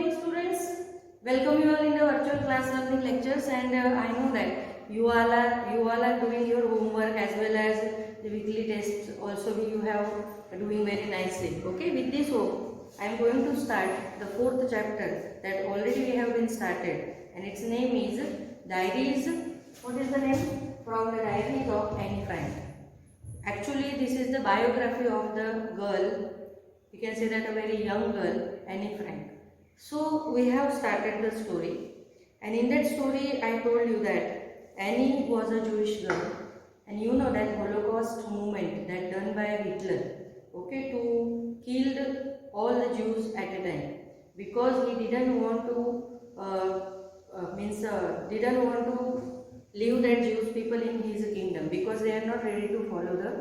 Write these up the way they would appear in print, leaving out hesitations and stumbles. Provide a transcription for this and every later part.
morning students. Welcome you all in the virtual class learning lectures, and I know that you all are doing your homework as well as the weekly tests also you have doing very nicely. Okay, with this hope I am going to start the fourth chapter that already we have been started, and its name is Diaries. What is the name? From the Diaries of Anne Frank. Actually, this is the biography of the girl. You can say that a very young girl, Anne Frank. So we have started the story, and in that story I told you that Annie was a Jewish girl, and you know that Holocaust movement that done by Hitler, okay, to killed all the Jews at a time because he didn't want to didn't want to leave that Jewish people in his kingdom because they are not ready to follow the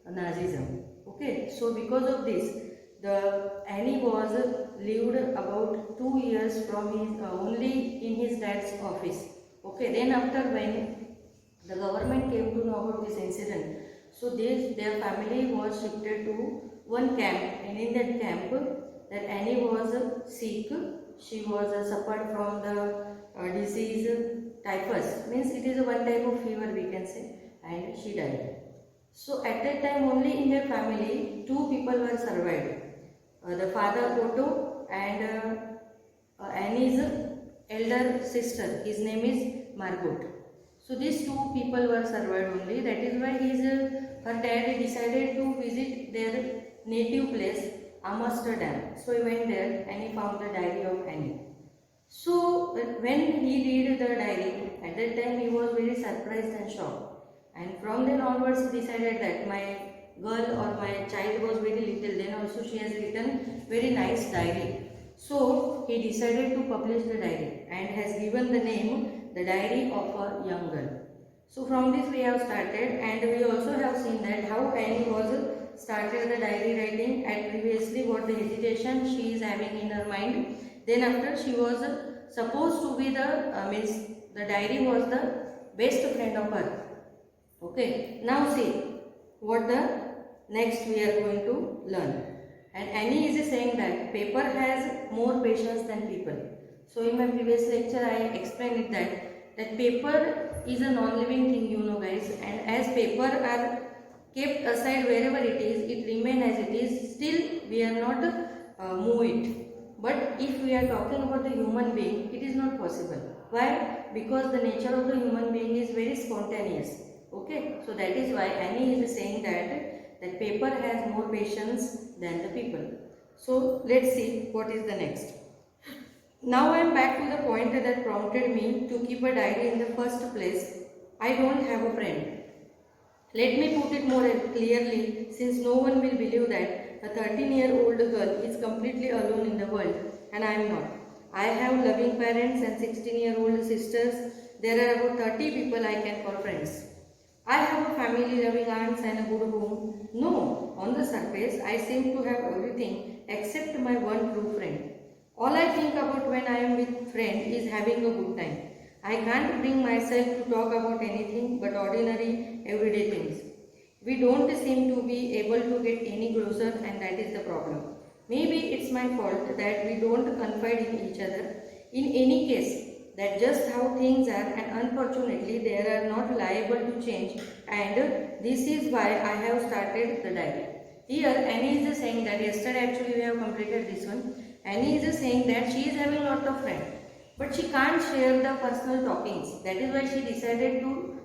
Nazism. Okay, so because of this, the Annie was lived about 2 years from his only in his dad's office. Okay, then after when the government came to know about this incident, so their family was shifted to one camp, and in that camp that Annie was sick. She was suffered from the disease typhus, means it is a one type of fever we can say, and she died. So at that time only in their family 2 people were survived. The father Otto and Annie's elder sister, his name is Margot. So these 2 people were survived only. That is why her dad decided to visit their native place, Amsterdam. So he went there and he found the diary of Annie. So when he read the diary, at that time he was very surprised and shocked. And from then onwards he decided that my girl or my child was very little, then also she has written very nice diary. So he decided to publish the diary and has given the name The Diary of a Young Girl. So from this we have started, and we also have seen that how Annie was started the diary writing at previously what the hesitation she is having in her mind. Then after she was supposed to be the diary was the best friend of her. Okay, now see what the next we are going to learn. And Annie is saying that paper has more patience than people. So in my previous lecture I explained it that paper is a non-living thing, you know guys, and as paper are kept aside wherever it is, it remains as it is, still we are not move it. But if we are talking about the human being, it is not possible. Why? Because the nature of the human being is very spontaneous. Okay, so that is why Annie is saying that paper has more patience than the people. So let's see what is the next. Now I am back to the point that prompted me to keep a diary in the first place. I don't have a friend. Let me put it more clearly, since no one will believe that a 13-year-old girl is completely alone in the world, and I am not. I have loving parents and 16-year-old sisters. There are about 30 people I can call friends. I have a family, loving aunts and a good home. No, on the surface I seem to have everything except my one true friend. All I think about when I am with friend is having a good time. I can't bring myself to talk about anything but ordinary, everyday things. We don't seem to be able to get any closer, and that is the problem. Maybe it's my fault that we don't confide in each other. In any case, that's just how things are, and unfortunately they are not liable to change, and this is why I have started the diary. Here Annie is saying that yesterday actually we have completed this one. Annie is saying that she is having lot of friends, but she can't share the personal talkings. That is why she decided to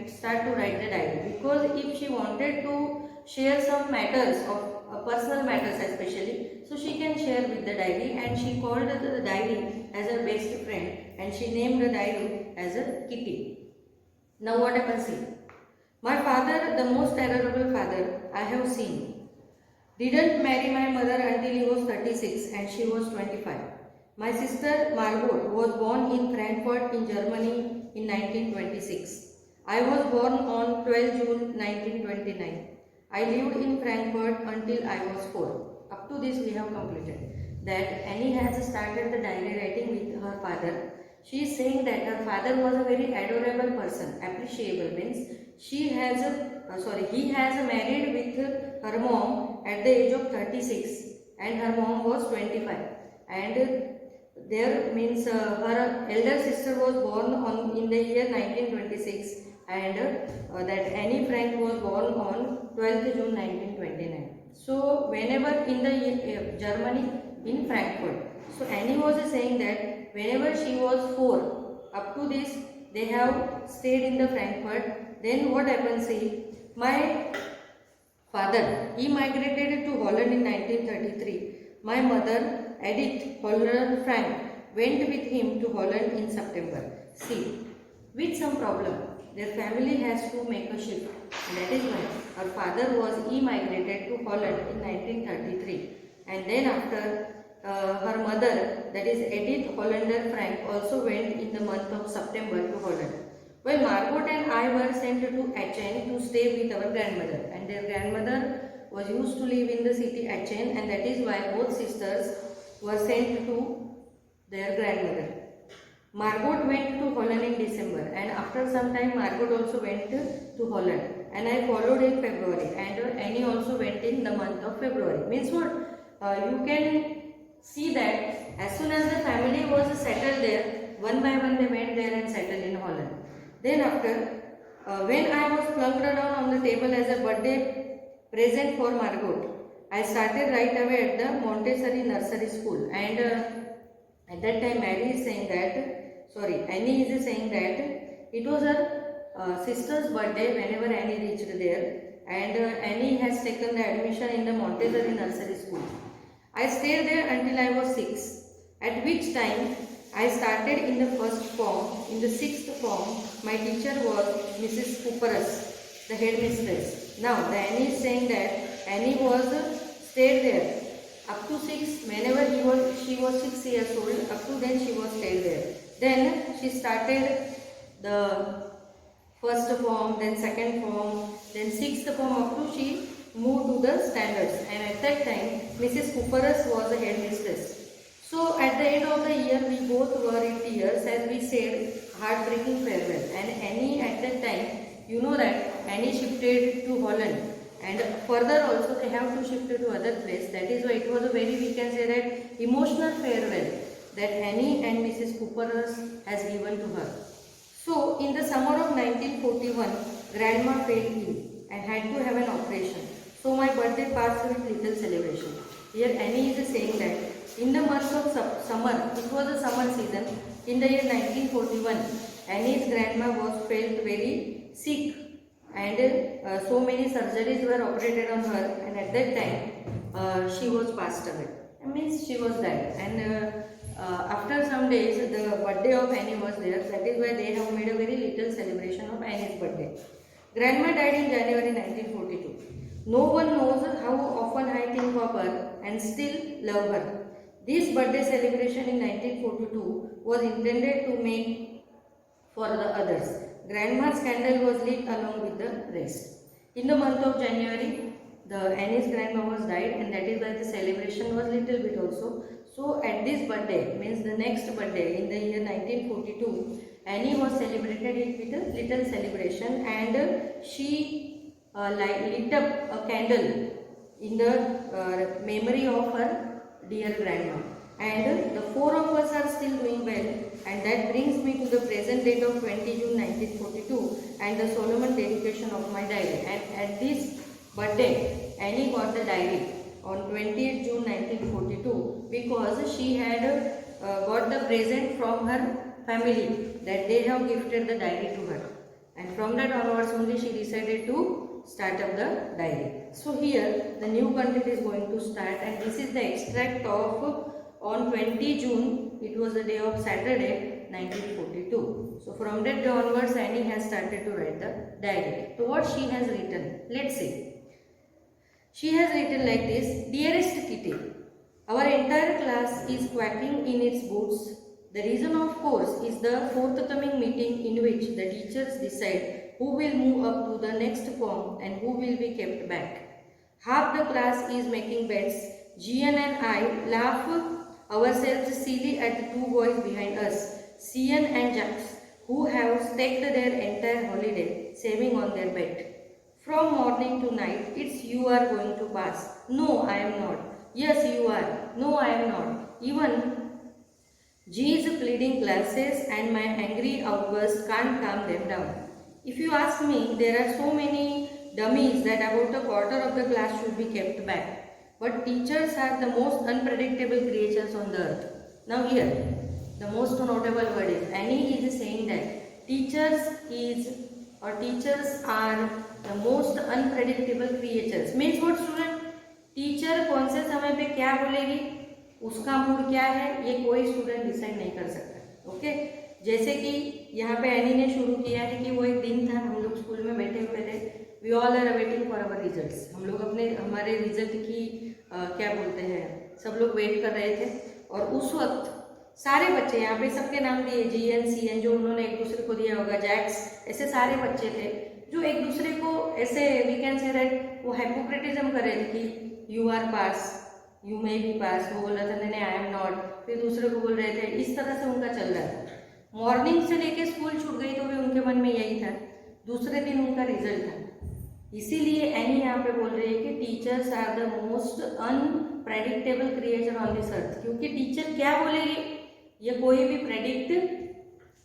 start to write the diary, because if she wanted to share some matters of personal matters especially, so she can share with the diary, and she called the diary as her best friend, and she named the diary as a Kitty. Now what happens here? My father, the most adorable father I have seen, didn't marry my mother until he was 36 and she was 25. My sister Margot was born in Frankfurt in Germany in 1926. I was born on 12 June 1929. I lived in Frankfurt until I was 4. Up to this we have completed. That Annie has started the diary writing with her father. She is saying that her father was a very adorable person. Appreciable means he has married with her mom at the age of 36, and her mom was 25. And there means her elder sister was born on in the year 1926, and that Annie Frank was born on 12th June 1929. So whenever in the Germany in Frankfurt, so Annie was saying that whenever she was 4, up to this they have stayed in the Frankfurt. Then what happens? See, my father, he migrated to Holland in 1933. My mother, Edith Holland Frank, went with him to Holland in September. See, with some problem, their family has to make a shift. That is why her father was emigrated to Holland in 1933. And then after her mother, that is Edith Hollander Frank, also went in the month of September to Holland. Well, Margot and I were sent to Aachen to stay with our grandmother, and their grandmother was used to live in the city Aachen, and that is why both sisters were sent to their grandmother. Margot went to Holland in December, and after some time Margot also went to Holland, and I followed in February, and Annie also went in the month of February. Means what? You can see that as soon as the family was settled there, one by one they went there and settled in Holland. Then after, when I was plunked down on the table as a birthday present for Margot, I started right away at the Montessori nursery school, and at that time Annie is saying that it was her sister's birthday whenever Annie reached there, and Annie has taken the admission in the Montessori nursery school. I stayed there until I was 6, at which time I started in the first form. In the 6th form, my teacher was Mrs. Cooperus, the headmistress. Now, the Annie is saying that Annie was stayed there up to 6. Whenever she was 6 years old, up to then she was stayed there. Then she started the first form, then second form, then 6th form, up to she moved to the standards. And at that time, Mrs. Cooperus was the headmistress. So at the end of the year, we both were in tears as we said heartbreaking farewell. And Annie at that time, you know that Annie shifted to Holland, and further also they have to shift to other place. That is why it was a very, we can say that emotional farewell that Annie and Mrs. Cooper has given to her. So in the summer of 1941, Grandma fell ill and had to have an operation. So my birthday passed with little celebration. Here Annie is saying that in the month of summer, it was a summer season, in the year 1941, Annie's grandma was felt very sick, and so many surgeries were operated on her, and at that time she was passed away. It means she was died, and after some days the birthday of Annie was there. That is why they have made a very little celebration of Annie's birthday. Grandma died in January 1942. No one knows how often I think of her and still love her. This birthday celebration in 1942 was intended to make for the others. Grandma's candle was lit along with the rest. In the month of January, Annie's grandma was died, and that is why the celebration was little bit also. So at this birthday, means the next birthday in the year 1942, Annie was celebrated with a little celebration, and she lit up a candle in the memory of her dear grandma. And the four of us are still doing well, and that brings me to the present date of 20 June 1942 and the solemn dedication of my diary. And at this birthday, Annie got the diary on 20th June 1942 because she had got the present from her family that they have gifted the diary to her, and from that onwards only she decided to start up the diary. So here the new content is going to start, and this is the extract of on 20 June, it was the day of Saturday 1942. So from that day onwards Annie has started to write the diary. So what she has written, let's see. She has written like this: Dearest Kitty, our entire class is quacking in its boots. The reason of course is the forthcoming meeting in which the teachers decide who will move up to the next form and who will be kept back. Half the class is making bets. Gian and I laugh ourselves silly at the two boys behind us, Cian and Jacques, who have staked their entire holiday saving on their bet. From morning to night, it's you are going to pass. No, I am not. Yes, you are. No, I am not. Even G is pleading classes and my angry outburst can't calm them down. If you ask me, there are so many dummies that about a quarter of the class should be kept back. But teachers are the most unpredictable creatures on the earth. Now here, the most notable word is Annie is saying that teachers are the most unpredictable creatures. Means what student? Teacher कौन से समय पे क्या बोलेगी, उसका mood क्या है, ये कोई स्टूडेंट डिसाइड नहीं कर सकता. ओके, जैसे कि यहाँ पे एनी ने शुरू किया है कि वो एक दिन था, हम लोग स्कूल में बैठे हुए थे. We all are waiting for our results. हम लोग हमारे रिजल्ट की क्या बोलते हैं, सब लोग वेट कर रहे थे. और उस वक्त सारे बच्चे, यहाँ पे सबके नाम दिए, GN CN, जो उन्होंने एक दूसरे को दिया होगा, जैक्स, ऐसे सारे बच्चे थे जो एक दूसरे को ऐसे वी कैन से दैट वो हाइपोक्रेटिज्म कर रहे थे कि you are pass, you may be pass. वो बोल रहा था नहीं आई एम नॉट, फिर दूसरे को बोल रहे थे. इस तरह से उनका चल रहा था. मॉर्निंग से लेके स्कूल छूट गई तो भी उनके मन में यही था. दूसरे दिन उनका रिजल्ट था. इसीलिए एनी यहाँ पे बोल रही है कि teachers are the most unpredictable creature on this earth. क्योंकि टीचर क्या बोलेगी ये कोई भी प्रेडिक्ट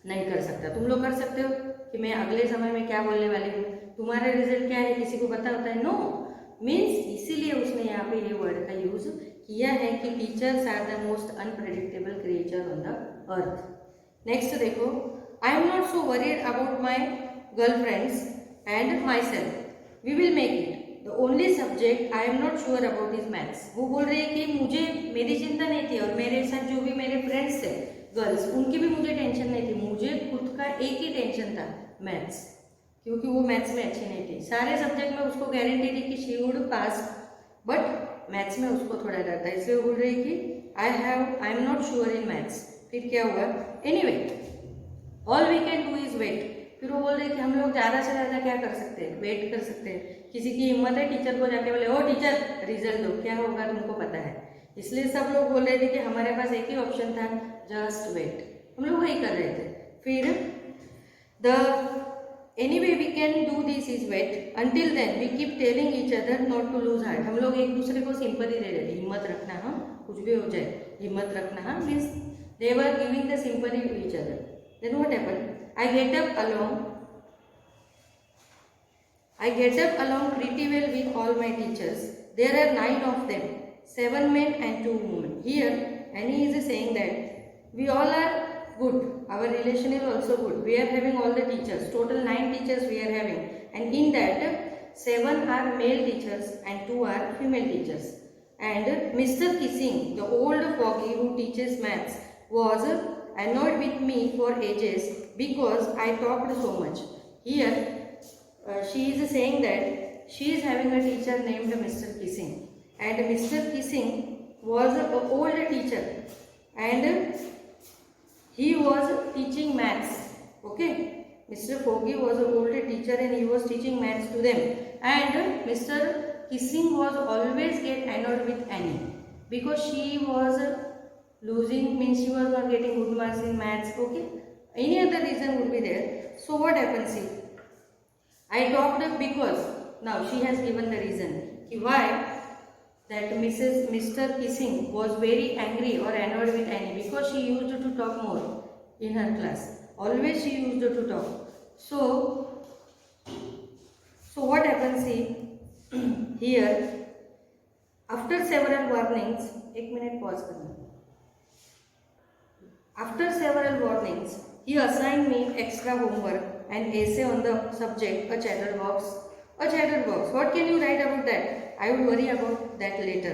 नहीं कर सकता. तुम लोग कर सकते हो कि मैं अगले समय में क्या बोलने वाली हूँ, तुम्हारा रिजल्ट क्या है किसी को पता होता है? नो. मीन्स इसीलिए उसने यहाँ पे ये वर्ड का यूज किया है कि teachers are the most unpredictable creature on the earth. Next देखो, I am not so worried about my girlfriends and myself, we will make it. The only subject I am not sure about is maths. वो बोल रही है कि मुझे मेरी चिंता नहीं थी और मेरे साथ जो भी मेरे फ्रेंड्स थे गर्ल्स, उनकी भी मुझे टेंशन नहीं थी. मुझे खुद का एक ही टेंशन था, मैथ्स, क्योंकि वो मैथ्स में अच्छी नहीं थी. सारे सब्जेक्ट में उसको गारंटी थी कि she would pass, but maths में उसको थोड़ा डर था. इसलिए वो बोल रही कि I am not sure in maths. फिर क्या हुआ? Anyway all we can do is wait. फिर वो बोल रहे कि हम लोग ज़्यादा से ज़्यादा क्या कर सकते हैं? वेट कर सकते हैं. किसी की हिम्मत है टीचर को जाके बोले ओ टीचर रिजल्ट दो, क्या होगा तुमको पता है. इसलिए सब लोग बोल रहे थे कि हमारे पास एक ही ऑप्शन था, जस्ट वेट. हम लोग वही कर रहे थे. फिर the anyway we can do this is wait, until then we keep telling each other not to lose heart. हम लोग एक दूसरे को सिंपैथी दे रहे थे, हिम्मत रखना, हम कुछ भी हो जाए हिम्मत रखना. हम means they were giving the sympathy to each other. Then what happened? I get up along pretty well with all my teachers. There are 9 of them, 7 men and 2 women. Here Annie is saying that we all are good, our relation is also good. We are having all the teachers, total 9 teachers we are having, and in that 7 are male teachers and 2 are female teachers. And Mr. Kissing, the old foggy who teaches maths, was annoyed with me for ages because I talked so much. Here she is saying that she is having a teacher named Mr. Kissing, and Mr. Kissing was an old teacher and he was teaching maths. Okay, Mr. Foggy was an old teacher and he was teaching maths to them, and Mr. Kissing was always get annoyed with Annie because she was losing, means she was not getting good marks in maths. Okay, any other reason would be there. So what happens here? I talked because now she has given the reason why that Mr. Kissing was very angry or annoyed with Annie because she used to talk more in her class. Always she used to talk. So what happens here? After several warnings, एक minute pause करना. After several warnings, he assigned me extra homework and essay on the subject, a chatterbox. A chatterbox. What can you write about that? I will worry about that later.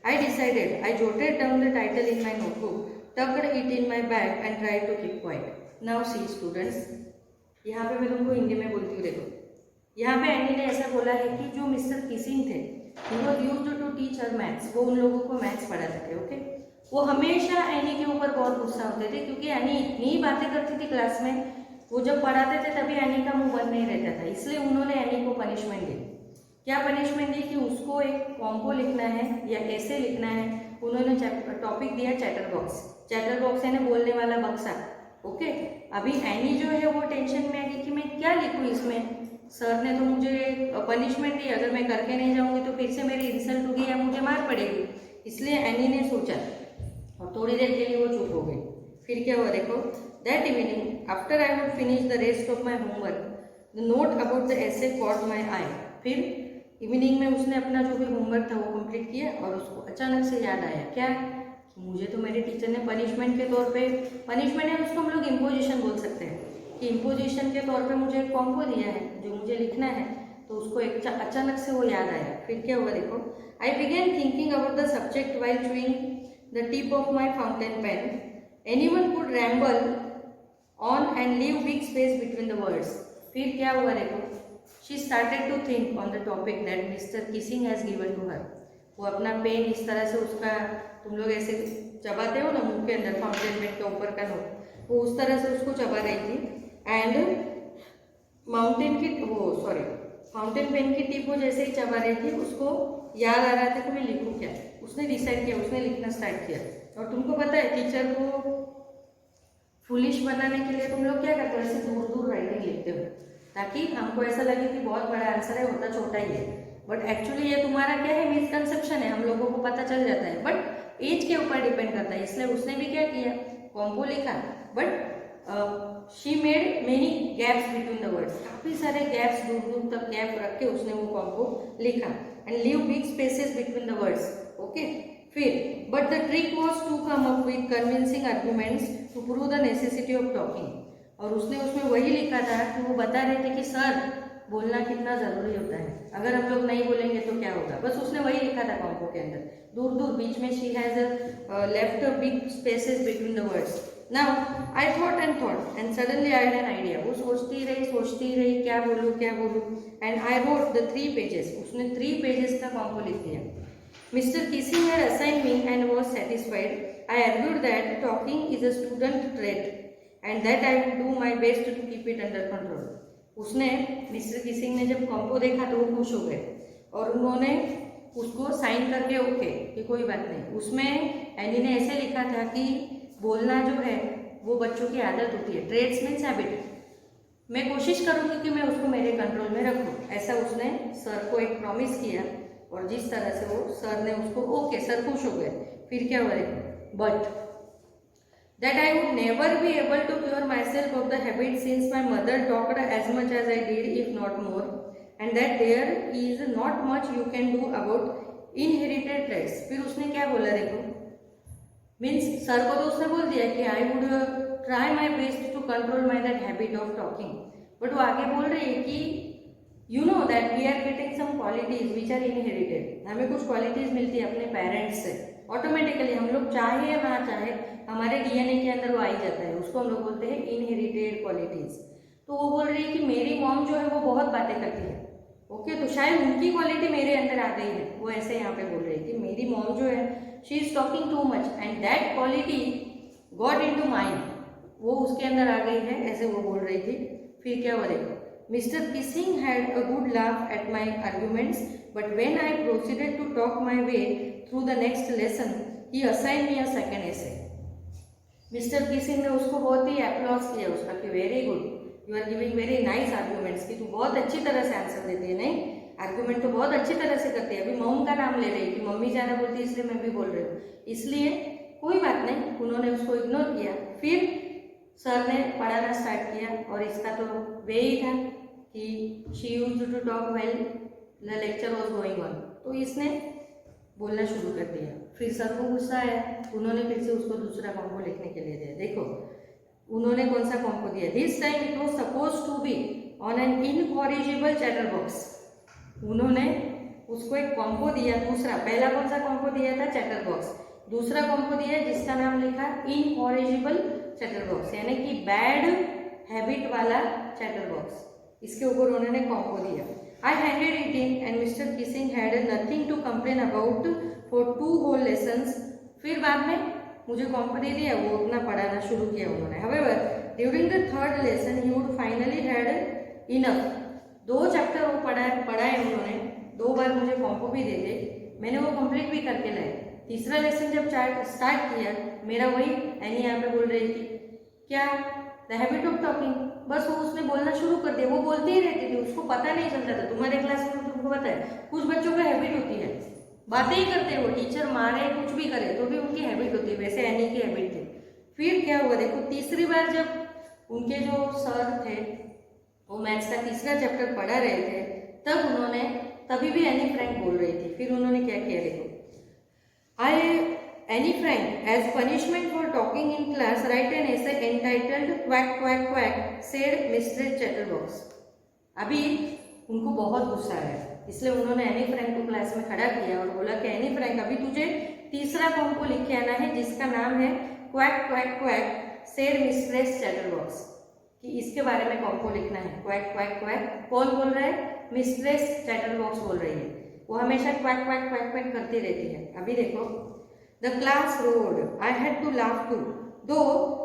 I decided. I jotted down the title in my notebook, tucked it in my bag and tried to keep quiet. Now see students, यहाँ पे मैं तुमको हिंदी में बोलती हूँ. देखो, यहाँ पे एनी ने ऐसा बोला है कि जो मिस्टर किसिंग थे, he was used to teach her maths. वो उन लोगों को मैथ्स पढ़ाते थे. ओके, वो हमेशा एनी के ऊपर बहुत गुस्सा होते थे क्योंकि एनी इतनी ही बातें करती थी क्लास में. वो जब पढ़ाते थे तभी एनी का मुंह बंद नहीं रहता था. इसलिए उन्होंने एनी को पनिशमेंट दी. क्या पनिशमेंट दी? कि उसको एक कॉम्पो लिखना है या ऐसे लिखना है. उन्होंने टॉपिक दिया चैटर बॉक्स. चैटर बॉक्स है ना, बोलने वाला बक्सा. ओके, अभी एनी जो है वो टेंशन में आई कि मैं क्या लिखूँ इसमें. सर ने तो मुझे पनिशमेंट दी, अगर मैं करके नहीं जाऊँगी तो फिर से मेरी इंसल्ट होगी या मुझे मार पड़ेगी. इसलिए एनी ने सोचा और थोड़ी देर के लिए वो चुप हो गई. फिर क्या हुआ देखो, that evening after I would finish the rest of my homework the note about the essay caught my eye. फिर इवनिंग में उसने अपना जो भी होमवर्क था वो कंप्लीट किया और उसको अचानक से याद आया क्या, कि मुझे तो मेरे टीचर ने पनिशमेंट के तौर पे, पनिशमेंट है उसको हम लोग इम्पोजिशन बोल सकते हैं, कि इम्पोजिशन के तौर पे मुझे एक कॉम्पो दिया है जो मुझे लिखना है, तो उसको एक अचानक से वो याद आया। फिर क्या हुआ देखो, I began thinking about the subject while chewing the tip of my fountain pen, anyone could ramble on and leave big space between the words. फिर क्या हुआ देखो, she started to think on the topic that mister Keesing has given to her. वो अपना pen इस तरह से उसका, तुम लोग ऐसे चबाते हो ना मुंह के अंदर, फाउंटेन पेन के ऊपर का नोक, वो उस तरह से उसको चबा रही थी। एंड फाउंटेन पेन की टिप वो जैसे ही चबा रही थी उसको याद आ रहा था कि मैं लिखूं क्या। उसने डिसाइड किया, उसने लिखना स्टार्ट किया। और तुमको पता है टीचर को फुलिश बनाने के लिए तुम लोग क्या करते हो, ऐसे दूर दूर राइटिंग लिखते हो ताकि हमको ऐसा लगे कि बहुत बड़ा आंसर है, होता छोटा ही है। बट एक्चुअली ये तुम्हारा क्या है, मिसकंसेप्शन है, हम लोगों को पता चल जाता है, बट एज के ऊपर डिपेंड करता है। इसलिए उसने भी क्या किया, कॉम्पो लिखा, but she made many gaps between the words, काफी सारे गैप्स, दूर दूर तक गैप रख के उसने वो कॉम्पो लिखा। And leave big spaces between the words, okay. फिर but the trick was to come up with convincing arguments to prove the necessity of talking. और उसने उसमें वही लिखा था कि वो बता रहे थे कि सर बोलना कितना जरूरी होता है, अगर हम लोग नहीं बोलेंगे तो क्या होगा, बस उसने वही लिखा था कॉम्पो के अंदर, दूर दूर बीच में she has left big spaces between the words. Now I thought and suddenly I had an idea. वो सोचती रही क्या बोलूँ, and I wrote the 3 pages. उसने 3 पेजेस का कॉम्पो लिख दिया। Mr. Kissing had assigned me and was satisfied. I argued that talking is a student trait and that I would do my best to keep it under control. उसने mister Keesing ने जब compo देखा तो वो खुश हो गए और उन्होंने उसको साइन करके ओके कि कोई बात नहीं। उसमें एनी ने ऐसे लिखा था कि बोलना जो है वो बच्चों की आदत होती है, ट्रेड्स मीन्स हैबिट। मैं कोशिश करूंगी कि मैं उसको मेरे कंट्रोल में रखूं, ऐसा उसने सर को एक प्रॉमिस किया। और जिस तरह से वो सर ने उसको ओके, सर खुश हो गए। फिर क्या हुआ, but that I would never be able to cure myself of the habit since my mother talked as much as I did if not more and that there is not much you can do about inherited traits. फिर उसने क्या बोला देखो, means sir को तो उसने बोल दिया कि I would try my best to control my that habit of talking, but वो आगे बोल रही है कि you know that we are getting some qualities which are inherited। हमें कुछ क्वालिटीज मिलती है अपने पेरेंट्स से ऑटोमेटिकली, हम लोग चाहे या ना चाहे हमारे डीएनए के अंदर वो आ ही जाता है, उसको हम लोग बोलते हैं इनहेरिटेड क्वालिटीज। तो वो बोल रही है कि मेरी मॉम जो है वो बहुत बातें करती है, ओके, तो शायद उनकी क्वालिटी मेरे अंदर आ गई है। वो ऐसे यहाँ पे बोल रही है कि मेरी मॉम जो है she is talking too much and that quality got into mind, वो उसके अंदर आ गई है, ऐसे वो बोल रही थी। फिर क्या हुआ देखो, Mr. Kissing had a good laugh at my arguments, but when I proceeded to talk my way through the next lesson, he assigned me a second essay. Mr. Kissing ने उसको बहुत ही अप्लॉज किया उसका कि very good, you are giving very nice arguments, कि तू बहुत अच्छी तरह से आंसर देती है, नहीं आर्ग्यूमेंट तो बहुत अच्छी तरह से करती है। अभी मॉम का नाम ले रही कि मम्मी ज़्यादा बोलती है इसलिए मैं भी बोल रही हूँ, इसलिए कोई बात नहीं, उन्होंने उसको इग्नोर किया। फिर सर ने पढ़ाना स्टार्ट किया और इसका तो वे ही था कि she used to talk while the lecture was going on, तो इसने बोलना शुरू कर दिया। फिर सर को गुस्सा आया, उन्होंने फिर से उसको दूसरा कॉम्पो लिखने के लिए दिया। देखो उन्होंने कौन सा कॉम्पो दिया, this time it was suppose to be on an incorrigible chatter box. उन्होंने उसको एक कॉम्पो दिया दूसरा, पहला कौन सा कॉम्पो दिया था, चैटर बॉक्स, दूसरा कॉम्पो दिया जिसका नाम लिखा इनकॉरिजिबल चैटर बॉक्स, यानी कि बैड हैबिट वाला चैटर बॉक्स, इसके ऊपर उन्होंने कॉम्पो दिया। I handed it in and mister Keesing had nothing to complain about for 2 whole lessons. फिर बाद में मुझे कॉम्पो दे दिया, वो अपना पढ़ाना शुरू किया उन्होंने। However during the 3rd lesson he would finally had enough. 2 chapter वो पढ़ाए उन्होंने, 2 बार मुझे कॉम्पो भी दे दे, मैंने वो कंप्लीट भी करके लाए। तीसरा लेसन जब स्टार्ट किया मेरा, वही एनी यहाँ पे बोल रही थी क्या, द हैबिट ऑफ टॉकिंग, बस वो उसने बोलना शुरू कर दिया। वो बोलती ही रहती थी, उसको पता नहीं चलता था। तुम्हारे क्लास में तुमको पता है कुछ बच्चों का हैबिट होती है, बातें ही करते हैं, वो टीचर मारे कुछ भी करे तो भी उनकी हैबिट होती है, वैसे एनी की हैबिट थी। फिर क्या हुआ देखो, तीसरी बार जब उनके जो सर थे वो मैथ्स का तीसरा चैप्टर पढ़ा रहे थे, तब उन्होंने, तभी भी एनी फ्रैंक बोल रही थी, फिर उन्होंने क्या किया देखो, Anne Frank as punishment for talking in class write an essay entitled quack quack quack said Mistress Chatterbox. अभी उनको बहुत गुस्सा आया, इसलिए उन्होंने एनी फ्रैंक को क्लास में खड़ा किया और बोला कि एनी फ्रैंक, अभी तुझे तीसरा कॉम्पो लिख के आना है जिसका नाम है quack quack quack said Mistress chatterbox, कि इसके बारे में कॉम्पो लिखना है। क्वैक क्वैक क्वैक कौन बोल रहा है? मिस्ट्रेस चैटरबॉक्स बोल रही है, वो हमेशा क्वैक क्वैक क्वैक क्वैक करती रहती है। अभी देखो, the class roared, I had to laugh too, though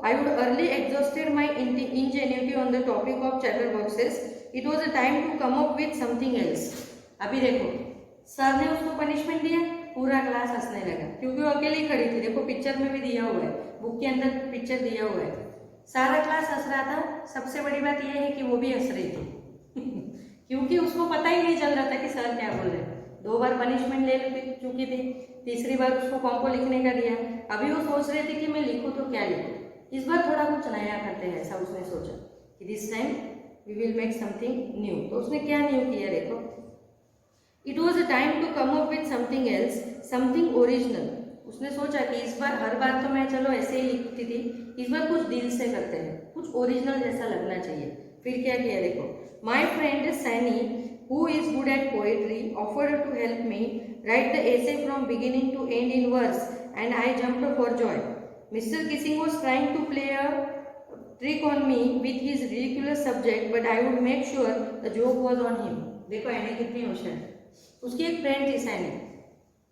I would early exhausted my ingenuity on the topic of chatterboxes, it was a time to come up with something else। अभी देखो, sir ने उसको punishment दिया, पूरा class हंसने लगा क्योंकि वो अकेले ही खड़ी थी। देखो पिक्चर में भी दिया हुआ है, बुक के अंदर पिक्चर दिया हुआ है, सारा क्लास हंस रहा था। सबसे बड़ी बात यह है कि वो भी हंस रही थी क्योंकि उसको पता ही नहीं चल रहा था कि सर क्या बोल रहे हैं। 2 बार पनिशमेंट ले चुकी थी, तीसरी बार उसको कॉम्पो लिखने का दिया। अभी वो सोच रहे थे कि मैं लिखूं तो क्या लिखूं, इस बार थोड़ा कुछ नया करते हैं, ऐसा उसने सोचा कि this time we will make something new. तो उसने क्या न्यू किया देखो, it was a time to come up with something else, something original. उसने सोचा कि इस बार, हर बार तो मैं चलो ऐसे ही लिखती थी, इस बार कुछ दिल से करते हैं, कुछ ओरिजिनल जैसा लगना चाहिए। फिर क्या किया देखो, my friend Saini who is good at poetry offered to help me write the essay from beginning to end in verse and I jumped for joy. Mr. Kissing was trying to play a trick on me with his ridiculous subject but I would make sure the joke was on him। देखो any कितनी होशियार है। उसकी एक friend थी सैनी,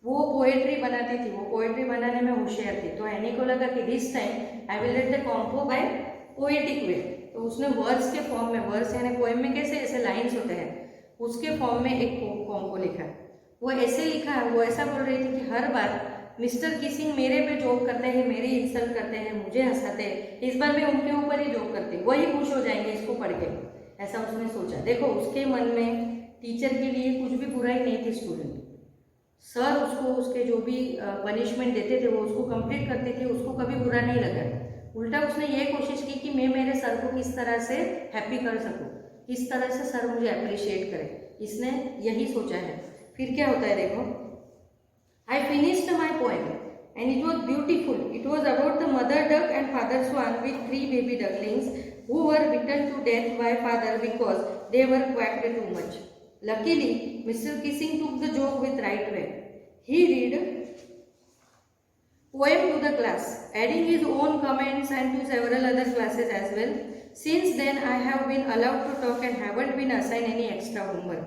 वो poetry बनाती थी, वो पोएट्री बनाने में होशियार थी। तो एनी को लगा कि this time I will let the compo by poetic way. तो उसने वर्स के फॉर्म में, वर्स यानी पोएम में कैसे ऐसे लाइन्स होते हैं, उसके फॉर्म में एक कॉम्पो लिखा। वो ऐसे लिखा, वो ऐसा बोल रही थी कि हर बार मिस्टर किसिंग मेरे पे जोक करते हैं, मेरी इंसल्ट करते हैं, मुझे हंसाते हैं, इस बार मैं उनके ऊपर ही जोक करती, वही खुश हो जाएंगे इसको पढ़ के, ऐसा उसने सोचा। देखो उसके मन में टीचर के लिए कुछ भी बुराई नहीं थी। स्टूडेंट, सर उसको उसके जो भी पनिशमेंट देते थे वो उसको कंप्लीट करती थी, उसको कभी बुरा नहीं लगा। उल्टा उसने ये कोशिश की कि मैं मेरे सर को किस तरह से हैप्पी कर सकूं, किस तरह से सर मुझे अप्रिशिएट करे, इसने यही सोचा है। फिर क्या होता है देखो, I finished my poem and it was beautiful. It was about the mother duck and father swan with 3 baby ducklings who were beaten to death by father because they were quacked too much. Luckily, Mr. Kissing took the joke with right way. He read poem to the class, adding his own comments and to several other classes as well. Since then, I have been allowed to talk and haven't been assigned any extra homework.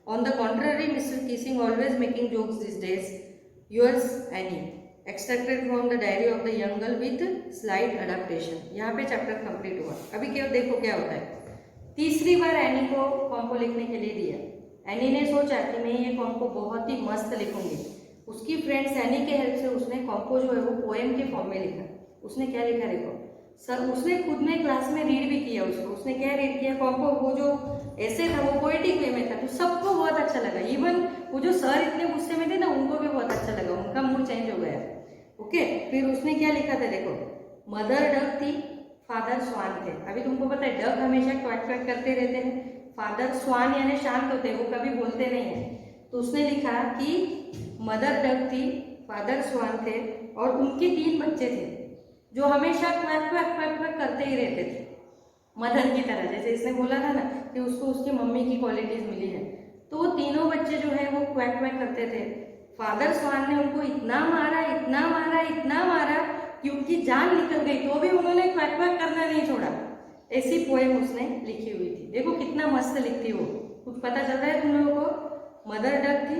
On the contrary, Mr. Kissing always making jokes these days. Yours, Annie. Extracted from the diary of the young girl with slight adaptation. यहाँ पे chapter complete हुआ। अभी क्या देखो क्या होता है, तीसरी बार एनी को कॉम्पो लिखने के लिए दिया। एनी ने सोचा कि मैं ये कॉम्पो बहुत ही मस्त लिखूंगी। उसकी फ्रेंड सैनी के हेल्प से उसने कॉम्पो जो है वो पोएम के फॉर्म में लिखा। उसने क्या लिखा देखो, सर उसने खुद में क्लास में रीड भी किया उसको। उसने क्या रीड किया, कॉम्पो वो जो ऐसे था वो पोएटिक वे में था, तो सबको बहुत अच्छा लगा। इवन वो जो सर इतने गुस्से में थे ना, उनको भी बहुत अच्छा लगा, उनका मूड चेंज हो गया। ओके, फिर उसने क्या लिखा था देखो, मदर डक थी, फादर स्वान थे। अभी तुमको पता है डक हमेशा क्वैक क्वैक करते रहते हैं, फादर स्वान यानी शांत होते हैं, वो कभी बोलते नहीं है। तो उसने लिखा कि मदर डक थी, फादर स्वान थे और उनके 3 बच्चे थे जो हमेशा क्वैक क्वैक क्वैक क्वैक करते ही रहते थे, मदर की तरह। जैसे इसने बोला था ना कि उसको उसकी मम्मी की क्वालिटीज मिली है, तो वो तीनों बच्चे जो है वो क्वैक क्वैक करते थे। फादर स्वान ने उनको इतना मारा, इतना मारा, इतना मारा कि उनकी जान निकल गई, तो भी उन्होंने क्वैक क्वैक करना नहीं छोड़ा। ऐसी पोएम उसने लिखी हुई थी। देखो कितना मस्त लिखती वो। कुछ पता चल रहा है तुम लोगों को, मदर डक थी,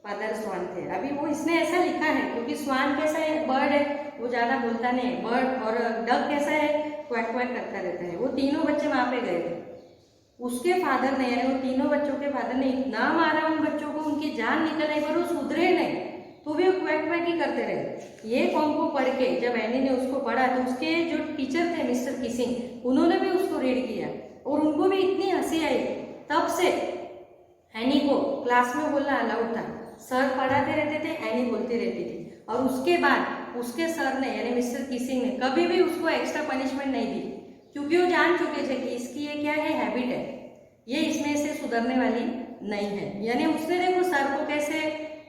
फादर स्वान थे। अभी वो इसने ऐसा लिखा है क्योंकि स्वान कैसा है, बर्ड है, वो ज्यादा बोलता नहीं है बर्ड, और डक कैसा है, क्वैक क्वैक करता रहता है। वो तीनों बच्चे वहां पे गए थे, उसके फादर ने यानी वो तीनों बच्चों के फादर ने इतना मारा उन बच्चों को, उनकी जान निकल आई, पर वो सुधरे नहीं, तो भी वो क्वैक क्वैक ही करते रहे। ये कॉम्पो पढ़ के जब एनी ने उसको पढ़ा तो उसके जो टीचर थे मिस्टर किसिंग, उन्होंने भी उसको रीड किया और उनको भी इतनी हंसी आई। तब से एनी को क्लास में बोलना अलाउड था। सर पढ़ाते रहते थे, एनी बोलती रहती थी। और उसके बाद उसके सर ने यानी मिस्टर किसिंग ने कभी भी उसको एक्स्ट्रा पनिशमेंट नहीं दी, क्योंकि वो जान चुके थे कि इसकी ये क्या है, हैबिट है, ये इसमें से सुधरने वाली नहीं है। यानी उसने देखो सर को कैसे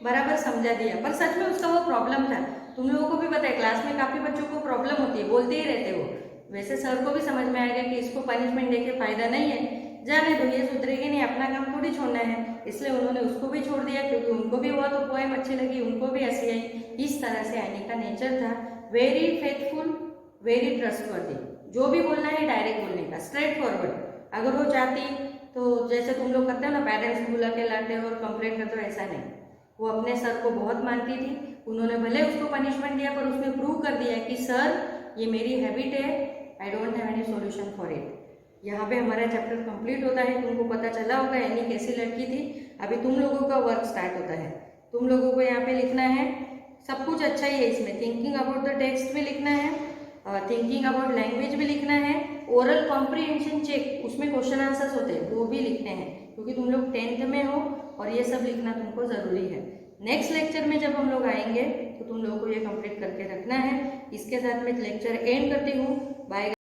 बराबर समझा दिया, पर सच में उसका वो प्रॉब्लम था। तुम लोगों को भी पता है क्लास में काफी बच्चों को प्रॉब्लम होती है, बोलते ही रहते वो। वैसे सर को भी समझ में आएगा कि इसको पनिशमेंट देके फायदा नहीं है, जाने दो, ये सुधरेगी नहीं, अपना काम थोड़ी छोड़ना है। इसलिए उन्होंने उसको भी छोड़ दिया, क्योंकि उनको भी वो तो पोएम अच्छी लगी, उनको भी हंसी आई। इस तरह से एनी का नेचर था, वेरी फेथफुल, वेरी ट्रस्टवर्दी, जो भी बोलना है डायरेक्ट बोलने का, स्ट्रेट फॉरवर्ड। अगर वो चाहती तो जैसे तुम लोग करते हो ना, पेरेंट्स बुला के लाते हो और कंप्लेंट करते हो, ऐसा नहीं। वो अपने सर को बहुत मानती थी। उन्होंने भले उसको पनिशमेंट दिया, पर उसने प्रूव कर दिया कि सर ये मेरी हैबिट है, I don't have any solution for it. यहाँ पे हमारा चैप्टर कंप्लीट होता है। तुमको पता चला होगा एनी कैसी लड़की थी। अभी तुम लोगों का वर्क स्टार्ट होता है। तुम लोगों को यहाँ पे लिखना है, सब कुछ अच्छा ही है इसमें। थिंकिंग अबाउट द टेक्स्ट भी लिखना है, थिंकिंग अबाउट लैंग्वेज भी लिखना है, ओरल कॉम्प्रीहेंशन चेक, उसमें क्वेश्चन आंसर्स होते हैं, वो भी लिखने हैं, क्योंकि तुम लोग 10th में हो और ये सब लिखना तुमको ज़रूरी है। नेक्स्ट लेक्चर में जब हम लोग आएंगे तो तुम लोगों को ये कंप्लीट करके रखना है। इसके साथ मैं लेक्चर एंड करती हूँ। बाय।